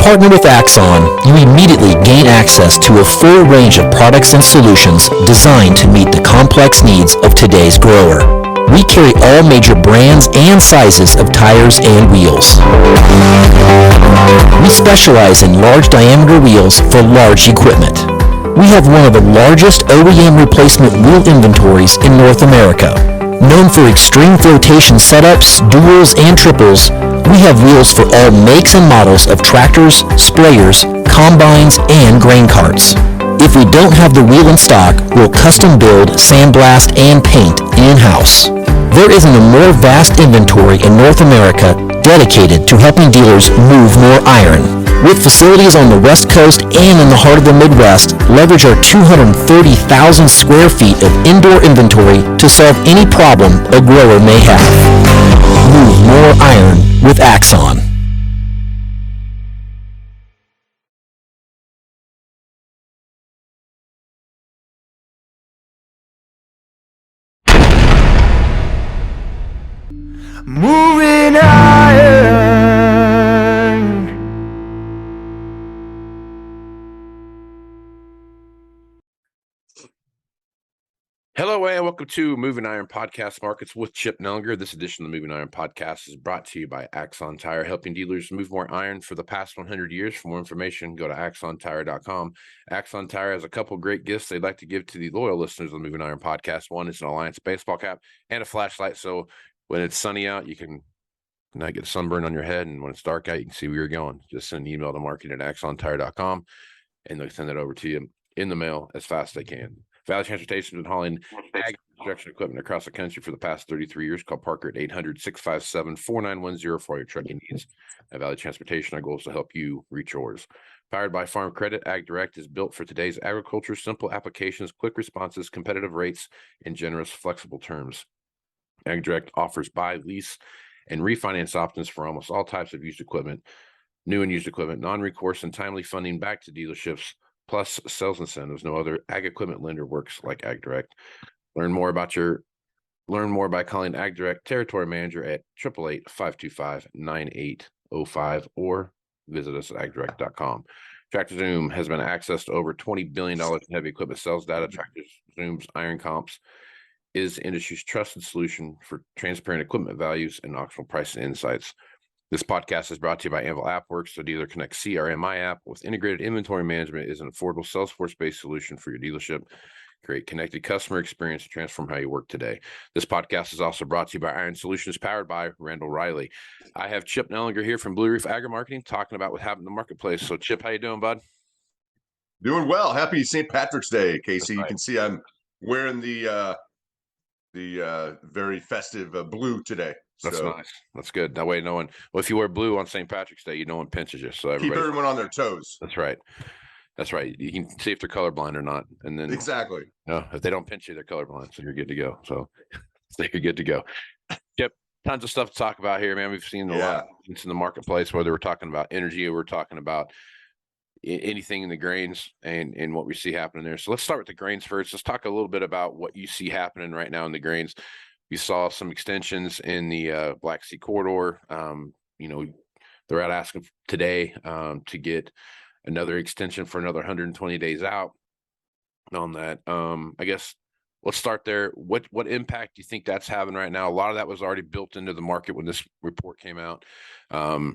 partner with Axon, you immediately gain access to a full range of products and solutions designed to meet the complex needs of today's grower. We carry all major brands and sizes of tires and wheels. We specialize in large diameter wheels for large equipment. We have one of the largest OEM replacement wheel inventories in North America. Known for extreme flotation setups, duals, and triples, we have wheels for all makes and models of tractors, sprayers, combines, and grain carts. If we don't have the wheel in stock, we'll custom build, sandblast, and paint in-house. There isn't a more vast inventory in North America dedicated to helping dealers move more iron. With facilities on the West Coast and in the heart of the Midwest, leverage our 230,000 square feet of indoor inventory to solve any problem a grower may have. Move more iron with Axon. Moving iron. Hello and welcome to Moving Iron Podcast Markets with Chip Nellinger. This edition of the Moving Iron Podcast is brought to you by Axon Tire, helping dealers move more iron for the past 100 years. For more information, go to axontire.com. Axon Tire has a couple great gifts they'd like to give to the loyal listeners of the Moving Iron Podcast. One is an Alliance baseball cap and a flashlight, so when it's sunny out, you can not get sunburn on your head, and when it's dark out, you can see where you're going. Just send an email to marketing@axontire.com, and they'll send it over to you in the mail as fast as they can. Valley Transportation has been hauling ag construction equipment across the country for the past 33 years. Call Parker at 800-657-4910 for all your trucking needs. At Valley Transportation, our goal is to help you reach yours. Powered by Farm Credit, Ag Direct is built for today's agriculture. Simple applications, quick responses, competitive rates, and generous, flexible terms. Ag Direct offers buy, lease, and refinance options for almost all types of used equipment, new and used equipment, non-recourse and timely funding back to dealerships, plus sales incentives. No other ag equipment lender works like Ag Direct. Learn more by calling Ag Direct Territory Manager at 888-525-9805 or visit us at agdirect.com. Tractor Zoom has been accessed to over $20 billion in heavy equipment sales data. Tractor Zoom's Iron Comps is the industry's trusted solution for transparent equipment values and auctional price insights. This podcast is brought to you by Anvil AppWorks. The Dealer Connect CRMI app with integrated inventory management is an affordable Salesforce-based solution for your dealership. Create connected customer experience to transform how you work today. This podcast is also brought to you by Iron Solutions, powered by Randall Riley. I have Chip Nellinger here from Blue Reef Agri-Marketing talking about what happened in the marketplace. So, Chip, how you doing, bud? Doing well. Happy St. Patrick's Day, Casey. Right. You can see I'm wearing the very festive blue today. That's nice. That's good. That way, no one. Well, if you wear blue on St. Patrick's Day, no one pinches you. So keep everyone on their toes. That's right. That's right. You can see if they're colorblind or not, and then exactly. If they don't pinch you, they're colorblind, so you're good to go. So you're good to go. Yep. Tons of stuff to talk about here, man. We've seen a lot of things in the marketplace, whether we're talking about energy or we're talking about anything in the grains and what we see happening there. So let's start with the grains first. Let's talk a little bit about what you see happening right now in the grains. We saw some extensions in the Black Sea corridor. They're out asking today to get another extension for another 120 days out on that. I guess let's start there. What impact do you think that's having right now? A lot of that was already built into the market when this report came out. I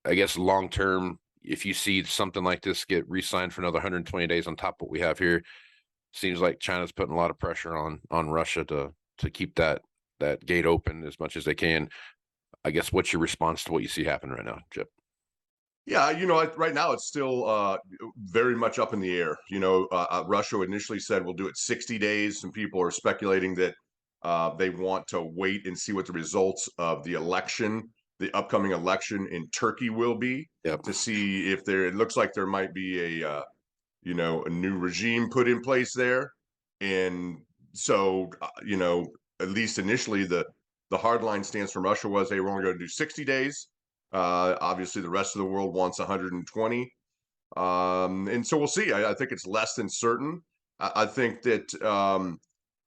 guess long term, if you see something like this get re-signed for another 120 days on top of what we have here, seems like China's putting a lot of pressure on Russia to keep that gate open as much as they can. I guess what's your response to what you see happening right now, Chip? Yeah, right now it's still very much up in the air. Russia initially said we'll do it 60 days. Some people are speculating that they want to wait and see what the results of the upcoming election in Turkey will be, to see if it looks like there might be a new regime put in place there. And so, at least initially the hardline stance from Russia was, hey, we're only going to do 60 days. Obviously, the rest of the world wants 120. And so we'll see. I think it's less than certain. I think that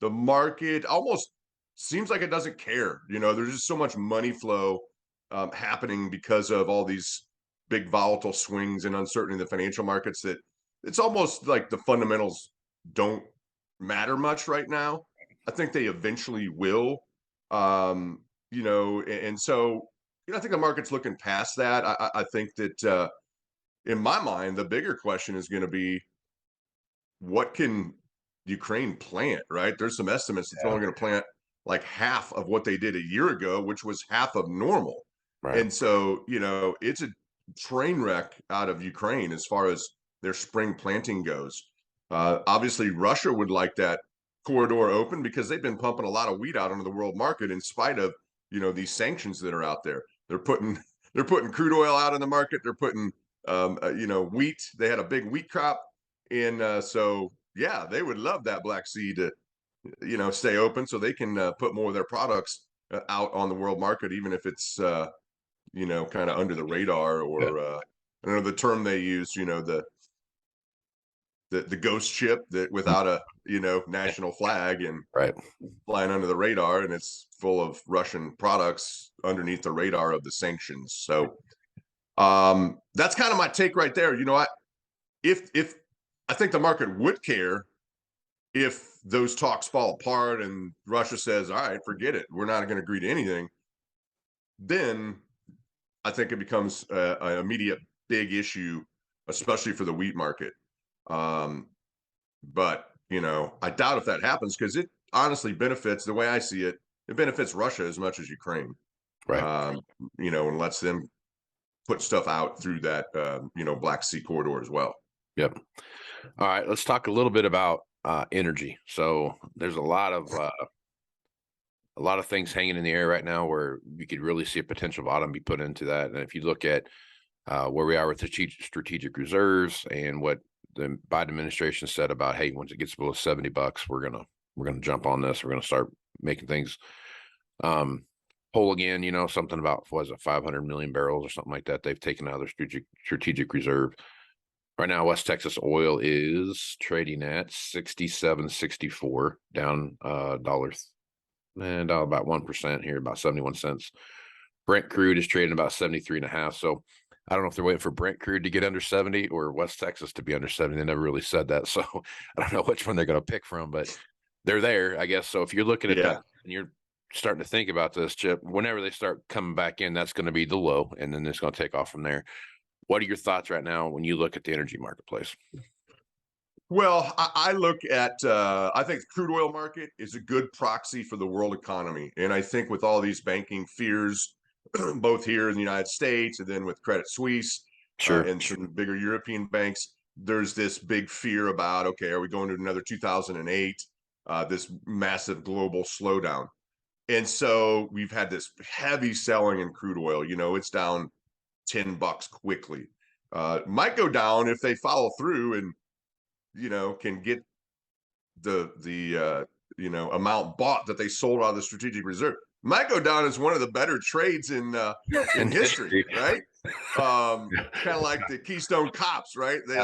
the market almost seems like it doesn't care. There's just so much money flow happening because of all these big volatile swings and uncertainty in the financial markets that it's almost like the fundamentals don't matter much right now. I think they eventually will. And so I think the market's looking past that. I think that in my mind, the bigger question is going to be, what can Ukraine plant, right? There's some estimates it's only going to plant like half of what they did a year ago, which was half of normal. Right. And so, it's a train wreck out of Ukraine as far as their spring planting goes. Obviously, Russia would like that corridor open because they've been pumping a lot of wheat out onto the world market in spite of, these sanctions that are out there. They're putting crude oil out in the market. They're putting, wheat. They had a big wheat crop. And so, yeah, they would love that Black Sea to, stay open so they can put more of their products out on the world market, even if it's, kind of under the radar or, I don't know the term they use, the ghost ship that without a, national flag and Right. flying under the radar, and it's full of Russian products underneath the radar of the sanctions. So that's kind of my take right there. If I think the market would care if those talks fall apart and Russia says, all right, forget it, we're not going to agree to anything, then I think it becomes an immediate big issue, especially for the wheat market. But I doubt if that happens because it honestly benefits, the way I see it, it benefits Russia as much as Ukraine. Right. And lets them put stuff out through that Black Sea corridor as well. Yep. All right, let's talk a little bit about energy. So there's a lot of things hanging in the air right now where you could really see a potential bottom be put into that. And if you look at where we are with the strategic reserves and what the Biden administration said about, hey, once it gets below $70, we're gonna jump on this. We're gonna start making things whole again. Something about, what was it, 500 million barrels or something like that they've taken out of their strategic reserve. Right now, West Texas oil is trading at 67.64, down dollars, and down about 1% here, about 71 cents. Brent crude is trading about 73.5. So I don't know if they're waiting for Brent crude to get under 70 or West Texas to be under 70. They never really said that, so I don't know which one they're going to pick from, but they're there, I guess. So if you're looking at that and you're starting to think about this, Chip, whenever they start coming back in, that's going to be the low, and then it's going to take off from there. What are your thoughts right now when you look at the energy marketplace? Well, I look at, I think the crude oil market is a good proxy for the world economy. And I think with all these banking fears, both here in the United States and then with Credit Suisse and some bigger European banks, there's this big fear about, okay, are we going to another 2008, this massive global slowdown? And so we've had this heavy selling in crude oil. It's down $10 quickly. Might go down if they follow through and can get the amount bought that they sold out of the strategic reserve. Might go down as one of the better trades in history, right? Kind of like the Keystone Cops, right? They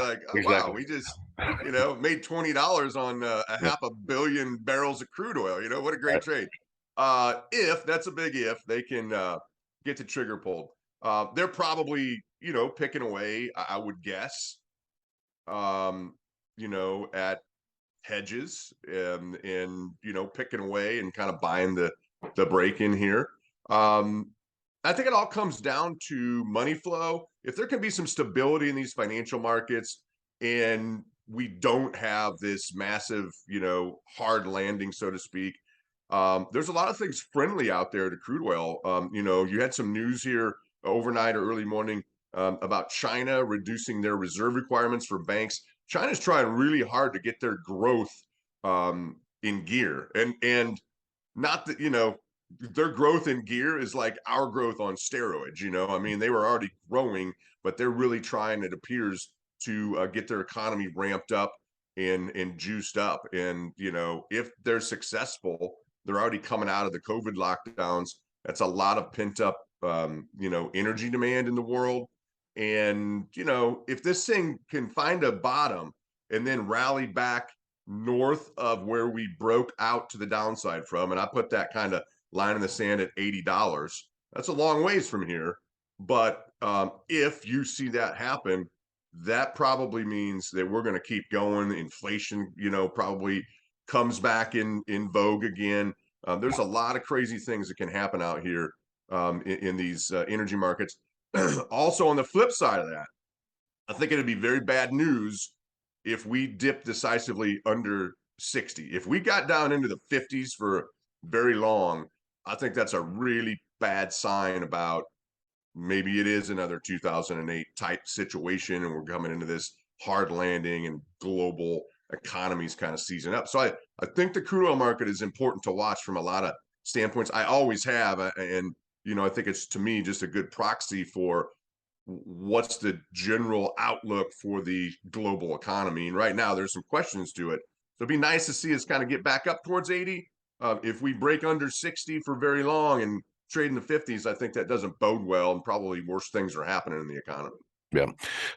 wow, we just made $20 on a half a billion barrels of crude oil. What a great trade. If that's a big if, they can get the trigger pulled. They're probably, picking away, I would guess, at hedges and picking away and kind of buying the break in here. I think it all comes down to money flow. If there can be some stability in these financial markets and we don't have this massive, hard landing, so to speak, there's a lot of things friendly out there to crude oil. You had some news here overnight or early morning about China reducing their reserve requirements for banks. China's trying really hard to get their growth in gear, and not that their growth in gear is like our growth on steroids. I mean, they were already growing, but they're really trying, it appears, to get their economy ramped up and juiced up. And if they're successful, they're already coming out of the COVID lockdowns. That's a lot of pent up energy demand in the world. And if this thing can find a bottom and then rally back north of where we broke out to the downside from, and I put that kind of line in the sand at $80, that's a long ways from here. But if you see that happen, that probably means that we're going to keep going. Inflation, probably comes back in vogue again. There's a lot of crazy things that can happen out here in these energy markets. Also, on the flip side of that, I think it'd be very bad news if we dip decisively under 60. If we got down into the 50s for very long, I think that's a really bad sign about maybe it is another 2008 type situation and we're coming into this hard landing and global economies kind of season up. So I think the crude oil market is important to watch from a lot of standpoints. I always have. And, I think it's, to me, just a good proxy for what's the general outlook for the global economy. And right now there's some questions to it. So it'd be nice to see us kind of get back up towards 80. If we break under 60 for very long and trade in the 50s, I think that doesn't bode well, and probably worse things are happening in the economy. Yeah.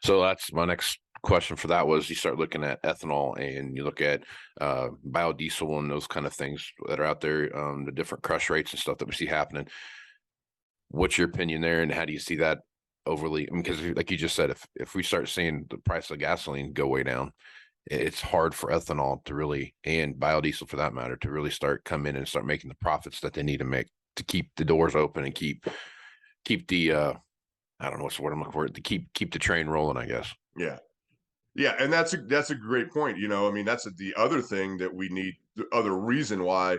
So that's my next question for that was you start looking at ethanol and you look at biodiesel and those kind of things that are out there, the different crush rates and stuff that we see happening. What's your opinion there, and how do you see that overly? I mean, because like you just said, if we start seeing the price of gasoline go way down, it's hard for ethanol to really, and biodiesel for that matter, to really start come in and start making the profits that they need to make to keep the doors open and keep the I don't know what's the word I'm looking for, to keep the train rolling, I guess. Yeah. Yeah, and that's a great point. I mean, that's the other thing that we need, the other reason why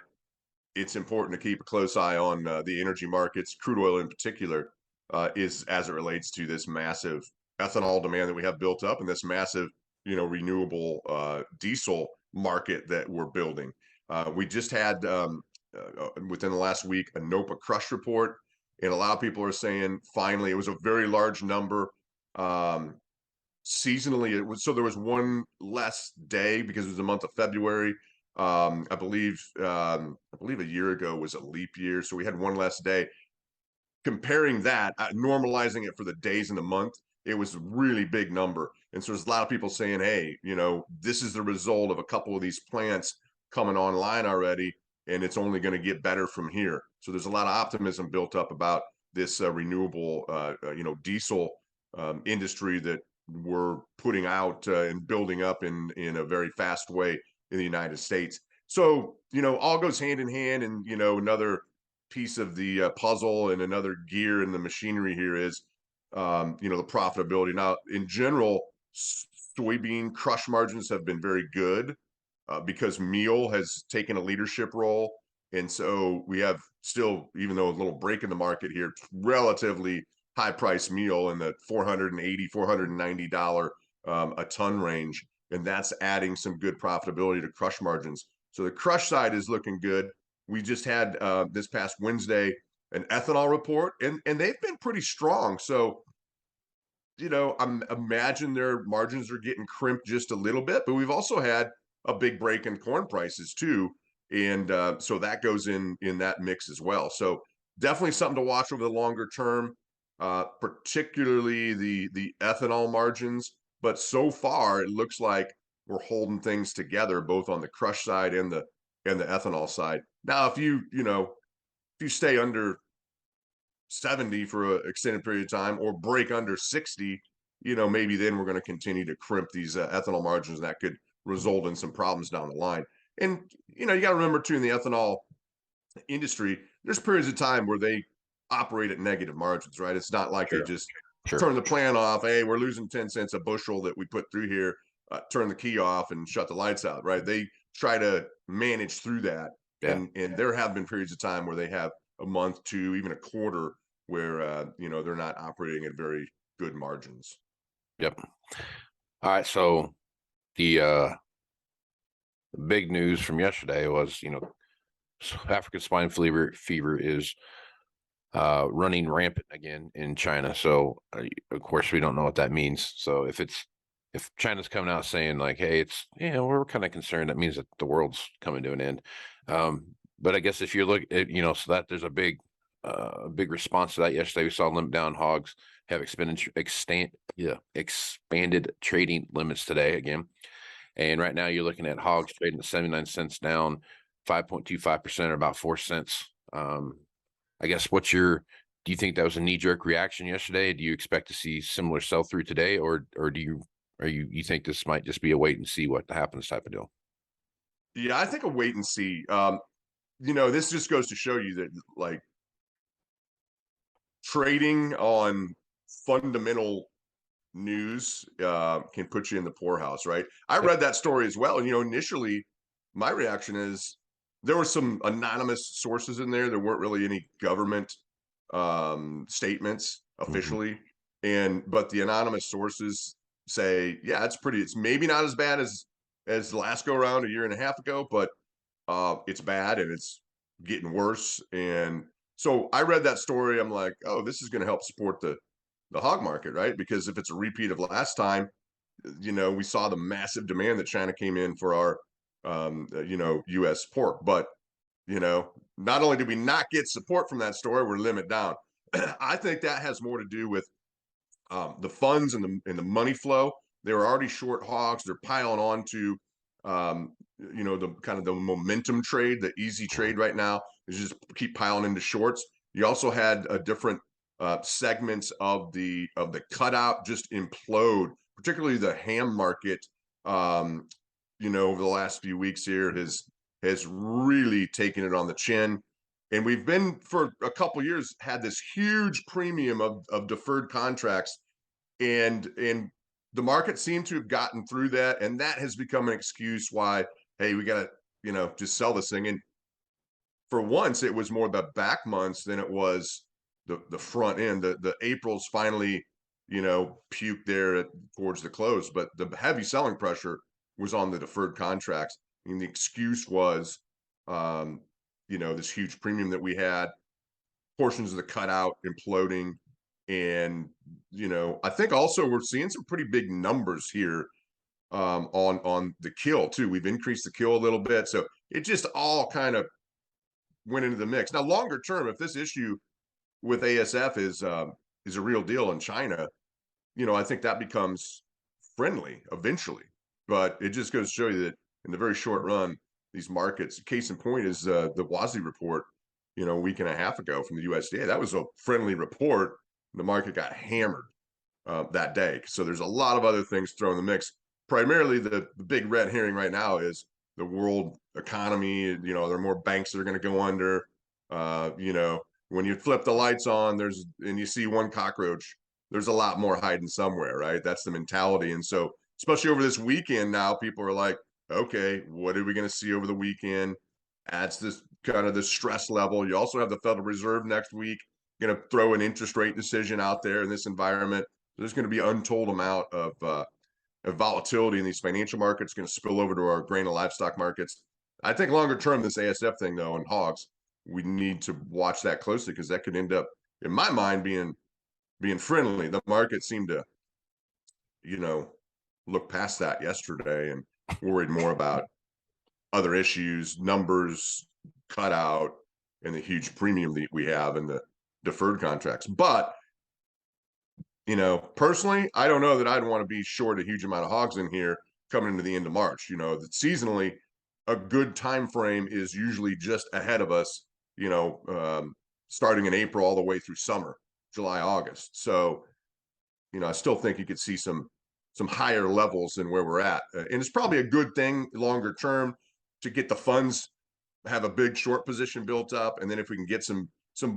it's important to keep a close eye on the energy markets, crude oil in particular, is as it relates to this massive ethanol demand that we have built up and this massive, renewable diesel market that we're building. We just had within the last week a NOPA crush report, and a lot of people are saying finally it was a very large number. Seasonally, it was, so there was one less day because it was the month of February. I believe a year ago was a leap year, so we had one less day. Comparing that, normalizing it for the days in the month, it was a really big number. And so there's a lot of people saying, hey, this is the result of a couple of these plants coming online already, and it's only going to get better from here. So there's a lot of optimism built up about this renewable, diesel industry that we're putting out and building up in a very fast way in the United States. So, all goes hand in hand. And, another piece of the puzzle and another gear in the machinery here is, the profitability. Now, in general, soybean crush margins have been very good because meal has taken a leadership role. And so we have still, even though a little break in the market here, relatively high price meal in the $480, $490 a ton range. And that's adding some good profitability to crush margins. So the crush side is looking good. We just had this past Wednesday an ethanol report, and they've been pretty strong. So, I'm imagine their margins are getting crimped just a little bit, but we've also had a big break in corn prices too. And so that goes in that mix as well. So definitely something to watch over the longer term, particularly the ethanol margins. But so far, it looks like we're holding things together, both on the crush side and the ethanol side. Now, if you stay under 70 for an extended period of time or break under 60, maybe then we're going to continue to crimp these ethanol margins, and that could result in some problems down the line. And, you got to remember too, in the ethanol industry, there's periods of time where they operate at negative margins, right? It's not like they just turn the plant off. Hey, we're losing 10 cents a bushel that we put through here, turn the key off and shut the lights out, right? They try to manage through that. Yeah. And there have been periods of time where they have a month to even a quarter where, they're not operating at very good margins. Yep. All right. So the big news from yesterday was, African swine fever is running rampant again in China. So of course we don't know what that means. So if China's coming out saying like, hey, we're kind of concerned, that means that the world's coming to an end. But I guess if you look at, so that there's a big response to that. Yesterday we saw limit down hogs have expanded trading limits today again. And right now you're looking at hogs trading at 79 cents down 5.25%, or about 4 cents. I guess what's your Do you think that was a knee-jerk reaction yesterday? Do you expect to see similar sell-through today, or you think this might just be a wait and see what happens type of deal? Yeah, I think a wait and see. This just goes to show you that like trading on fundamental news can put you in the poorhouse, right? I Yep. read that story as well, and initially my reaction is there were some anonymous sources in there. There weren't really any government statements Mhm. officially, but the anonymous sources say, yeah, it's maybe not as bad as the last go around a year and a half ago, but it's bad and it's getting worse. And so I read that story. I'm like, oh, this is going to help support the hog market, right? Because if it's a repeat of last time, we saw the massive demand that China came in for our, U.S. pork. But not only did we not get support from that story, we're limit down. I think that has more to do with the funds and the money flow. They were already short hogs. They're piling on to, the kind of the momentum trade, the easy trade right now is just keep piling into shorts. You also had a different segments of the cutout just implode, particularly the ham market. Over the last few weeks here has really taken it on the chin. And we've been for a couple years had this huge premium of deferred contracts, and the market seemed to have gotten through that, and that has become an excuse why, hey, we gotta just sell this thing. And for once it was more the back months than it was the front end. The April's finally puked there towards the close, but the heavy selling pressure was on the deferred contracts. And the excuse was this huge premium that we had, portions of the cutout imploding. And I think also we're seeing some pretty big numbers here on the kill too. We've increased the kill a little bit, so it just all kind of went into the mix. Now, longer term, if this issue with ASF is a real deal in China, I think that becomes friendly eventually. But it just goes to show you that in the very short run, these markets. Case in point is the WASI report. A week and a half ago from the USDA. That was a friendly report. The market got hammered that day. So there's a lot of other things thrown in the mix. Primarily, the big red herring right now is the world economy. There are more banks that are going to go under. When you flip the lights on, and you see one cockroach, there's a lot more hiding somewhere, right? That's the mentality. And so, especially over this weekend now, people are like, okay, what are we going to see over the weekend? Adds this kind of the stress level. You also have the Federal Reserve next week going to throw an interest rate decision out there in this environment. There's going to be untold amount of volatility in these financial markets, going to spill over to our grain and livestock markets. I think longer term, this ASF thing though, and hogs, we need to watch that closely because that could end up, in my mind, being friendly. The market seemed to, look past that yesterday and worried more about other issues, numbers, cutout, and the huge premium that we have in the deferred contracts. But personally, I don't know that I'd want to be short a huge amount of hogs in here coming into the end of March. That seasonally, a good time frame is usually just ahead of us. Starting in April all the way through summer, July, August. So, I still think you could see some higher levels than where we're at, and it's probably a good thing longer term to get the funds, have a big short position built up, and then if we can get some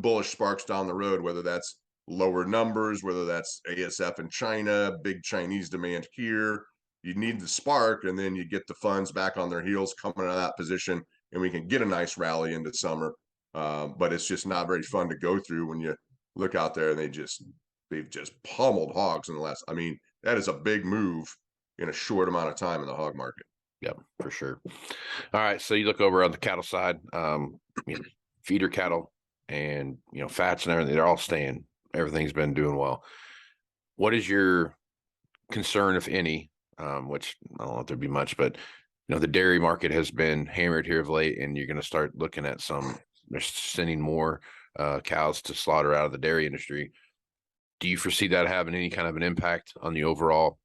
bullish sparks down the road, whether that's lower numbers, whether that's ASF in China, big Chinese demand here, you need the spark, and then you get the funds back on their heels coming out of that position, and we can get a nice rally into summer. But it's just not very fun to go through when you look out there and they've just pummeled hogs in the last. I mean, that is a big move in a short amount of time in the hog market. Yep, for sure. All right, so you look over on the cattle side, feeder cattle and fats and everything, they're all staying. Everything's been doing well. What is your concern, if any, which I don't know if there'd be much, but the dairy market has been hammered here of late, and you're going to start looking at they're sending more cows to slaughter out of the dairy industry. Do you foresee that having any kind of an impact on the overall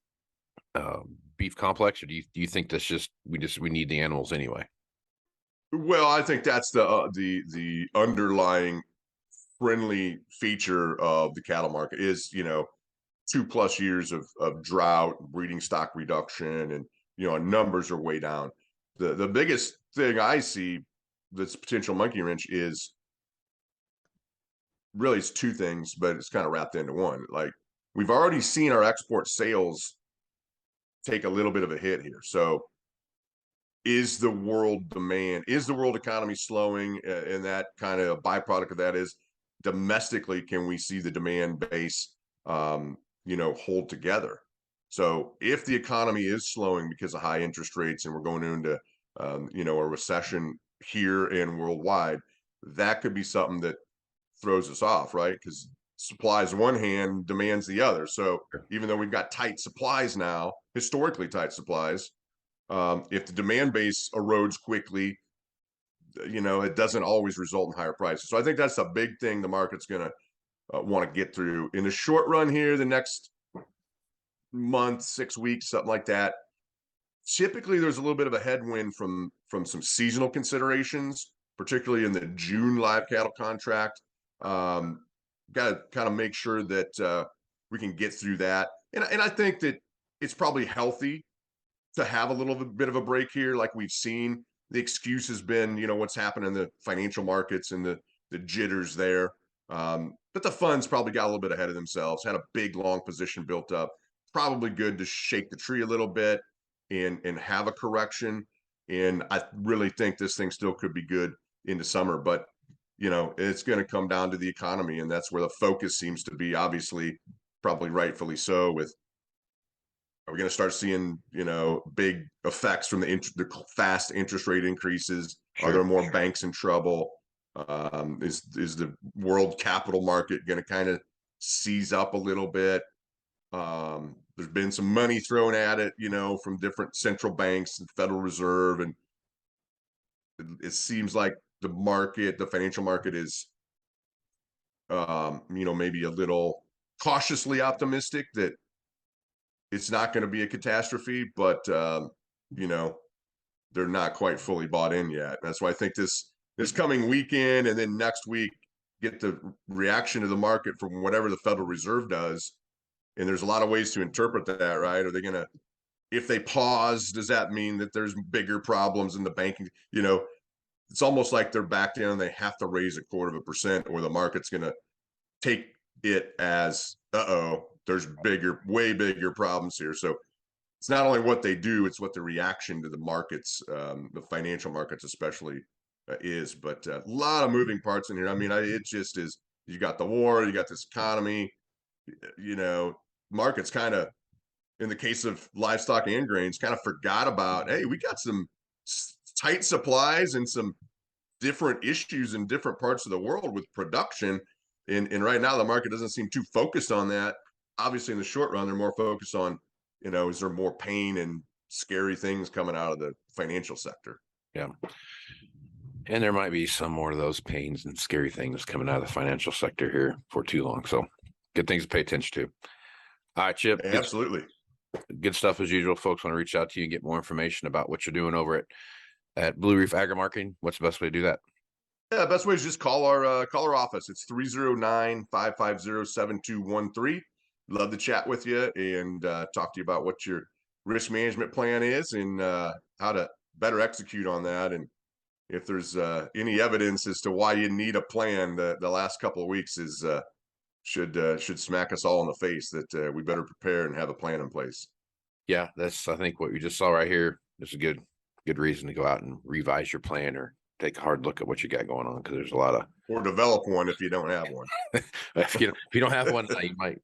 beef complex, or do you think that's just we need the animals anyway? Well, I think that's the underlying friendly feature of the cattle market is, 2+ years of drought, breeding stock reduction, and numbers are way down. The biggest thing I see that's potential monkey wrench is really, it's two things, but it's kind of wrapped into one. Like, we've already seen our export sales take a little bit of a hit here. So is the world economy slowing? And that kind of byproduct of that is domestically, can we see the demand base, hold together? So if the economy is slowing because of high interest rates and we're going into, a recession here and worldwide, that could be something that throws us off, right? Because supplies one hand, demands the other. So even though we've got tight supplies now, historically tight supplies, if the demand base erodes quickly, it doesn't always result in higher prices. So I think that's a big thing the market's going to want to get through in the short run here, the next month, 6 weeks, something like that. Typically, there's a little bit of a headwind from some seasonal considerations, particularly in the June live cattle contract. Got to kind of make sure that we can get through that. And I think that it's probably healthy to have a little bit of a break here, like we've seen. The excuse has been, what's happened in the financial markets and the jitters there. But the funds probably got a little bit ahead of themselves, had a big long position built up. Probably good to shake the tree a little bit and have a correction. And I really think this thing still could be good into summer, but it's going to come down to the economy, and that's where the focus seems to be, obviously, probably rightfully so. With, are we going to start seeing big effects from the fast interest rate increases? Sure. Are there more banks in trouble? Is the world capital market going to kind of seize up a little bit? There's been some money thrown at it, from different central banks and Federal Reserve, and it seems like the financial market is, maybe a little cautiously optimistic that it's not going to be a catastrophe, but they're not quite fully bought in yet. That's why I think this coming weekend and then next week, get the reaction of the market from whatever the Federal Reserve does. And there's a lot of ways to interpret that, right? Are they going to, if they pause, does that mean that there's bigger problems in the banking? It's almost like they're back down and they have to raise 0.25%, or the market's going to take it as, there's way bigger problems here. So it's not only what they do, it's what the reaction to the markets, the financial markets especially, is. But a lot of moving parts in here. I mean, it just is, you got the war, you got this economy, markets kind of, in the case of livestock and grains, kind of forgot about, hey, we got some tight supplies and some different issues in different parts of the world with production. And right now the market doesn't seem too focused on that. Obviously in the short run, they're more focused on, is there more pain and scary things coming out of the financial sector? Yeah. And there might be some more of those pains and scary things coming out of the financial sector here for too long. So good things to pay attention to. All right, Chip. Absolutely. Good stuff as usual. Folks want to reach out to you and get more information about what you're doing over at Blue Reef Agri-Marketing. What's the best way to do that? Yeah, best way is just call our office. It's 309-550-7213. Love to chat with you and talk to you about what your risk management plan is and how to better execute on that. And if there's any evidence as to why you need a plan, the last couple of weeks is should smack us all in the face that we better prepare and have a plan in place. Yeah, that's, I think, what we just saw right here is a good reason to go out and revise your plan or take a hard look at what you got going on, because there's a lot of, or develop one if you don't have one. if you don't have one,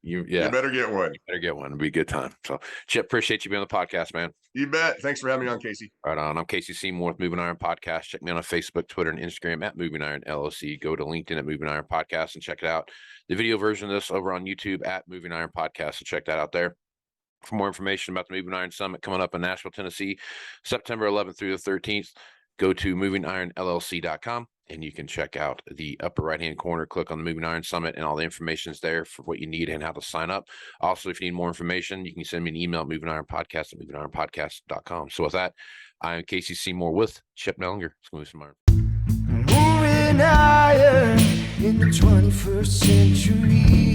you better get one. You better get one. It'll be a good time. So, Chip, appreciate you being on the podcast, man. You bet. Thanks for having me on, Casey. Right on. I'm Casey Seymour with Moving Iron Podcast. Check me out on Facebook, Twitter, and Instagram at Moving Iron LLC. Go to LinkedIn at Moving Iron Podcast and check it out. The video version of this over on YouTube at Moving Iron Podcast. So check that out there. For more information about the Moving Iron Summit coming up in Nashville, Tennessee, September 11th through the 13th, go to MovingIronLLC.com and you can check out the upper right-hand corner. Click on the Moving Iron Summit and all the information is there for what you need and how to sign up. Also, if you need more information, you can send me an email at MovingIronPodcast@MovingIronPodcast.com. So with that, I am Casey Seymour with Chip Nellinger. Let's move some iron. Moving iron. in the 21st century.